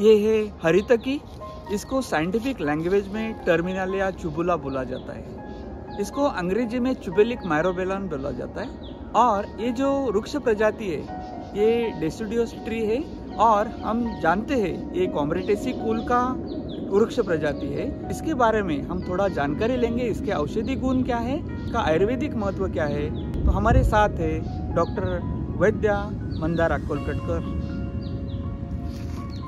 ये है हरितकी। इसको साइंटिफिक लैंग्वेज में टर्मिनालिया चुबुला बोला जाता है। इसको अंग्रेजी में चुबेलिक मायरोबेलन बोला जाता है। और ये जो वृक्ष प्रजाति है ये डेसिडियस ट्री है और हम जानते हैं ये कॉम्ब्रेटेसी कुल का वृक्ष प्रजाति है। इसके बारे में हम थोड़ा जानकारी लेंगे। इसके औषधि गुण क्या है, इसका आयुर्वेदिक महत्व क्या है। तो हमारे साथ है डॉक्टर वैद्य मंदारा कोलकटकर।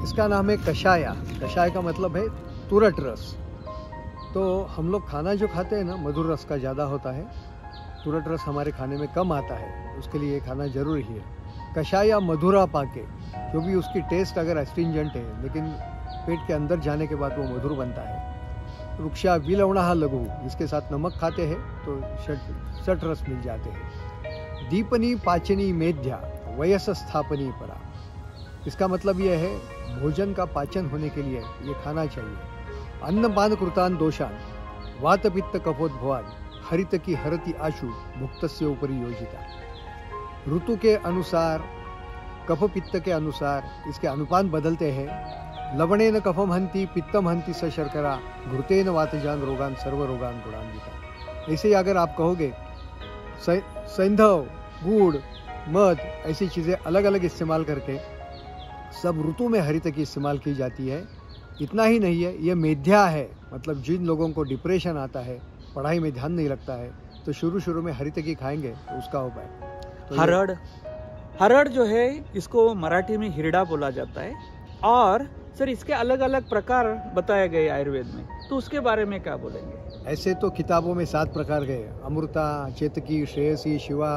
इसका नाम है कषाया। कषाय का मतलब है तुरट रस। तो हम लोग खाना जो खाते हैं ना, मधुर रस का ज़्यादा होता है। तुरट रस हमारे खाने में कम आता है, उसके लिए खाना जरूरी है। कषाया मधुरा पाके, क्योंकि उसकी टेस्ट अगर एस्ट्रिंजेंट है लेकिन पेट के अंदर जाने के बाद वो मधुर बनता है। वृक्षा विलवणा लघु, इसके साथ नमक खाते हैं तो षट रस मिल जाते हैं। दीपनी पाचनी मेध्या वयस स्थापनी परा। इसका मतलब यह है भोजन का पाचन होने के लिए ये खाना चाहिए। अन्नपान कृतान दोषान वात पित्त कफोद्भवान हरितकी हरति आशु भुक्तस्य उपरि योजिता। ऋतु के अनुसार, कफ पित्त के अनुसार इसके अनुपान बदलते हैं। लवणेन कफम हंति पित्तम हंति स शर्करा घृतेन वातजान रोगान सर्व रोगान गुणान्विता। ऐसे ही अगर आप कहोगे सैंधव, गुड़, मध ऐसी चीज़ें अलग अलग इस्तेमाल करके सब ऋतु में हरितकी इस्तेमाल की जाती है। इतना ही नहीं है, ये मेध्या है। मतलब जिन लोगों को डिप्रेशन आता है, पढ़ाई में ध्यान नहीं लगता है, तो शुरू में हरितकी खाएंगे तो उसका उपाय। तो हरड़ जो है इसको मराठी में हिरडा बोला जाता है। और सर इसके अलग अलग प्रकार बताए गए आयुर्वेद में, तो उसके बारे में क्या बोलेंगे? ऐसे तो किताबों में 7 प्रकार गए, अमृता, चेतकी, श्रेयसी, शिवा,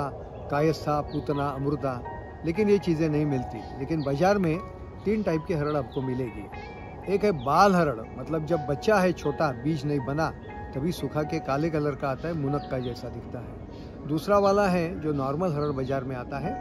कायस्था, पूतना, अमृता, लेकिन ये चीज़ें नहीं मिलती। लेकिन बाजार में 3 टाइप के हरड़ आपको मिलेगी। एक है बाल हरड़, मतलब जब बच्चा है छोटा, बीज नहीं बना, तभी सूखा के काले कलर का आता है, मुनक्का जैसा दिखता है। दूसरा वाला है जो नॉर्मल हरड़ बाजार में आता है,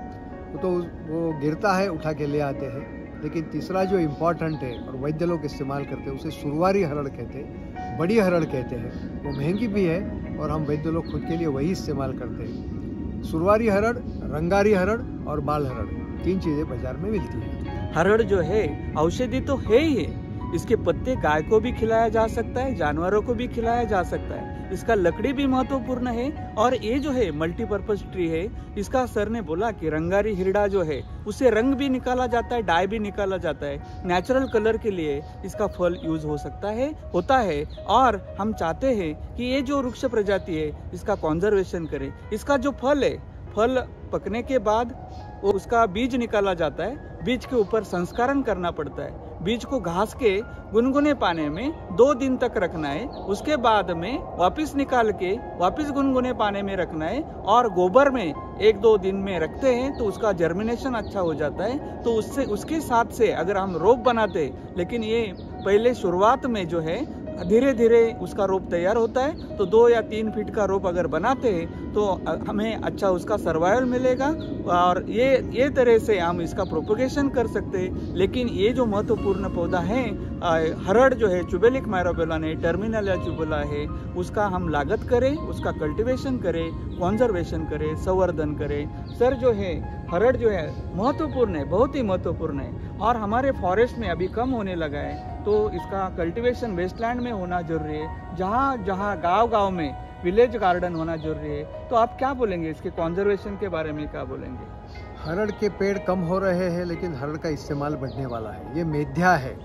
तो वो गिरता है, उठा के ले आते हैं। लेकिन तीसरा जो इम्पोर्टेंट है और वैद्य लोग इस्तेमाल करते हैं, उसे सुरवारी हरड़ कहते हैं, बड़ी हरड़ कहते हैं। वो महंगी भी है और हम वैद्य लोग खुद के लिए वही इस्तेमाल करते हैं। सुरवारी हरड़, रंगारी हरड़ और बाल हरड़, 3 चीज़ें बाजार में मिलती है। हरड़ जो है औषधि तो है ही है। इसके पत्ते गाय को भी खिलाया जा सकता है, जानवरों को भी खिलाया जा सकता है। इसका लकड़ी भी महत्वपूर्ण है। और ये जो है मल्टीपर्पज ट्री है। इसका सर ने बोला कि रंगारी हिरडा जो है उससे रंग भी निकाला जाता है, डाई भी निकाला जाता है। नेचुरल कलर के लिए इसका फल यूज हो सकता है, होता है। और हम चाहते हैं कि ये जो वृक्ष प्रजाति है इसका कंजर्वेशन करें। इसका जो फल है, फल पकने के बाद उसका बीज निकाला जाता है। बीज के ऊपर संस्करण करना पड़ता है। बीज को घास के गुनगुने पानी में 2 दिन तक रखना है। उसके बाद में वापस निकाल के वापस गुनगुने पानी में रखना है। और गोबर में 1-2 दिन में रखते हैं तो उसका जर्मिनेशन अच्छा हो जाता है। तो उसके साथ से अगर हम रोप बनाते, लेकिन ये पहले शुरुआत में जो है धीरे धीरे उसका रोप तैयार होता है। तो 2 या 3 फीट का रोप अगर बनाते हैं तो हमें अच्छा उसका सर्वाइवल मिलेगा। और ये तरह से हम इसका प्रोपगेशन कर सकते हैं। लेकिन ये जो महत्वपूर्ण पौधा है हरड़ जो है, चुबेलिक मायरोबेलन है, टर्मिनालिया चुबुला है, उसका हम लागत करें, उसका कल्टीवेशन करें, कंजर्वेशन करें, संवर्धन करें। सर जो है हरड़ जो है महत्वपूर्ण है, बहुत ही महत्वपूर्ण है। और हमारे फॉरेस्ट में अभी कम होने लगा है, तो इसका कल्टीवेशन वेस्टलैंड में होना जरूरी है। जहाँ गांव में विलेज गार्डन होना जरूरी है। तो आप क्या बोलेंगे इसके कंजर्वेशन के बारे में, क्या बोलेंगे? हरड़ के पेड़ कम हो रहे हैं, लेकिन हरड़ का इस्तेमाल बढ़ने वाला है। ये मेध्या है,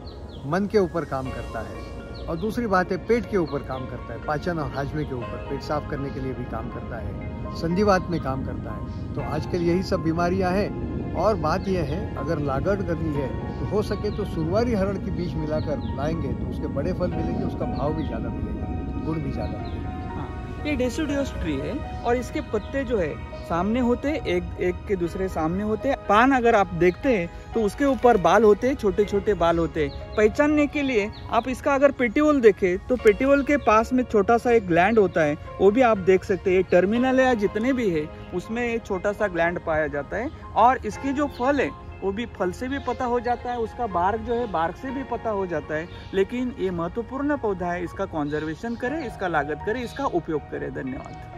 मन के ऊपर काम करता है। और दूसरी बात है, पेट के ऊपर काम करता है, पाचन और हाजमे के ऊपर, पेट साफ करने के लिए भी काम करता है, संधिवात में काम करता है। तो आजकल यही सब बीमारियां हैं। और बात यह है, अगर लागत करनी है तो हो सके तो सुरवारी हरड़ के बीज मिलाकर लाएंगे तो उसके बड़े फल मिलेंगे, उसका भाव भी ज़्यादा मिलेगा, गुण भी ज़्यादा मिलेगा। ये डेसिडियस ट्री है और इसके पत्ते जो है सामने होते, एक के दूसरे सामने होते। पान अगर आप देखते हैं तो उसके ऊपर बाल होते हैं, छोटे छोटे बाल होते हैं। पहचानने के लिए आप इसका अगर पेटियोल देखें तो पेटियोल के पास में छोटा सा एक ग्लैंड होता है, वो भी आप देख सकते हैं। टर्मिनल या जितने भी है उसमें एक छोटा सा ग्लैंड पाया जाता है। और इसके जो फल है वो भी फल से भी पता हो जाता है, उसका बार्क जो है बार्क से भी पता हो जाता है। लेकिन ये महत्वपूर्ण पौधा है, इसका कंजर्वेशन करें, इसका लागत करें, इसका उपयोग करें। धन्यवाद।